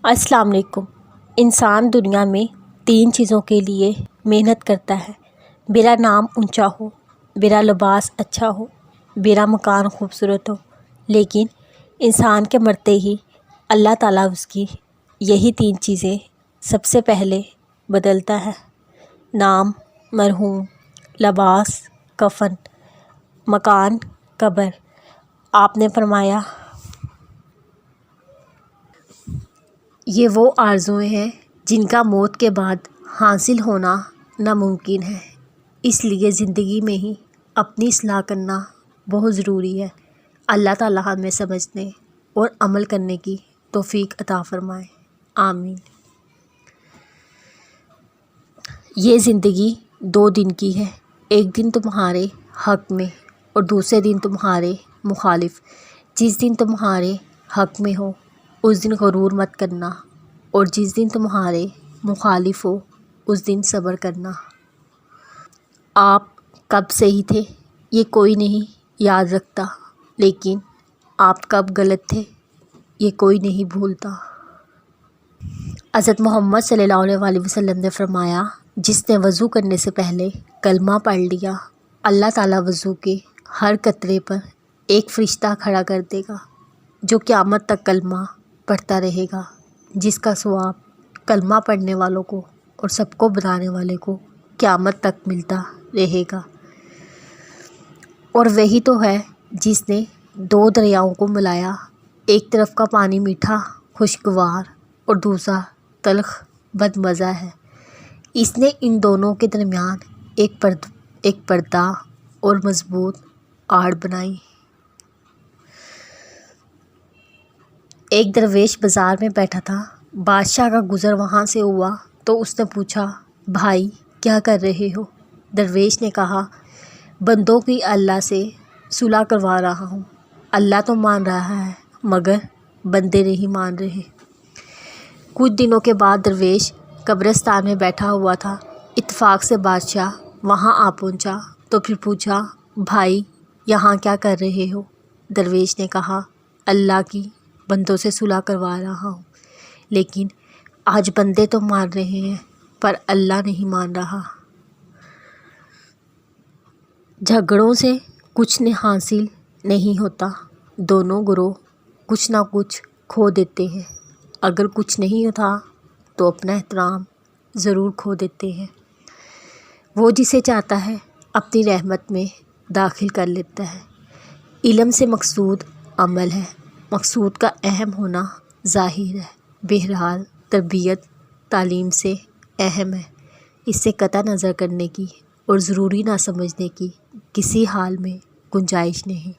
السلام علیکم۔ انسان دنیا میں 3 چیزوں کے لیے محنت کرتا ہے: میرا نام اونچا ہو، میرا لباس اچھا ہو، میرا مکان خوبصورت ہو۔ لیکن انسان کے مرتے ہی اللہ تعالیٰ اس کی یہی 3 چیزیں سب سے پہلے بدلتا ہے: نام مرحوم، لباس کفن، مکان قبر۔ آپ نے فرمایا، یہ وہ آرزوئیں ہیں جن کا موت کے بعد حاصل ہونا ناممکن ہے، اس لیے زندگی میں ہی اپنی اصلاح کرنا بہت ضروری ہے۔ اللہ تعالیٰ ہمیں سمجھنے اور عمل کرنے کی توفیق عطا فرمائے، آمین۔ یہ زندگی 2 دن کی ہے، ایک دن تمہارے حق میں اور دوسرے دن تمہارے مخالف۔ جس دن تمہارے حق میں ہو اس دن غرور مت کرنا، اور جس دن تمہارے مخالف ہو اس دن صبر کرنا۔ آپ کب صحیح تھے یہ کوئی نہیں یاد رکھتا، لیکن آپ کب غلط تھے یہ کوئی نہیں بھولتا۔ حضرت محمد صلی اللہ علیہ وسلم نے فرمایا، جس نے وضو کرنے سے پہلے کلمہ پڑھ لیا، اللہ تعالیٰ وضو کے ہر قطرے پر ایک فرشتہ کھڑا کر دے گا جو قیامت تک کلمہ پڑھتا رہے گا، جس کا ثواب کلمہ پڑھنے والوں کو اور سب کو بتانے والے کو قیامت تک ملتا رہے گا۔ اور وہی تو ہے جس نے 2 دریاؤں کو ملایا، ایک طرف کا پانی میٹھا خوشگوار اور دوسرا تلخ بدمزہ ہے۔ اس نے ان دونوں کے درمیان ایک پردہ اور مضبوط آڑ بنائی۔ ایک درویش بازار میں بیٹھا تھا، بادشاہ کا گزر وہاں سے ہوا تو اس نے پوچھا، بھائی کیا کر رہے ہو؟ درویش نے کہا، بندوں کی اللہ سے صلح کروا رہا ہوں۔ اللہ تو مان رہا ہے مگر بندے نہیں مان رہے۔ کچھ دنوں کے بعد درویش قبرستان میں بیٹھا ہوا تھا، اتفاق سے بادشاہ وہاں آ پہنچا تو پھر پوچھا، بھائی یہاں کیا کر رہے ہو؟ درویش نے کہا، اللہ کی بندوں سے صلح کروا رہا ہوں، لیکن آج بندے تو مان رہے ہیں پر اللہ نہیں مان رہا۔ جھگڑوں سے کچھ حاصل نہیں ہوتا، دونوں گروہ کچھ نہ کچھ کھو دیتے ہیں۔ اگر کچھ نہیں ہوتا تو اپنا احترام ضرور کھو دیتے ہیں۔ وہ جسے چاہتا ہے اپنی رحمت میں داخل کر لیتا ہے۔ علم سے مقصود عمل ہے، مقصود کا اہم ہونا ظاہر ہے۔ بہرحال تربیت تعلیم سے اہم ہے، اس سے قطع نظر کرنے کی اور ضروری نہ سمجھنے کی کسی حال میں گنجائش نہیں۔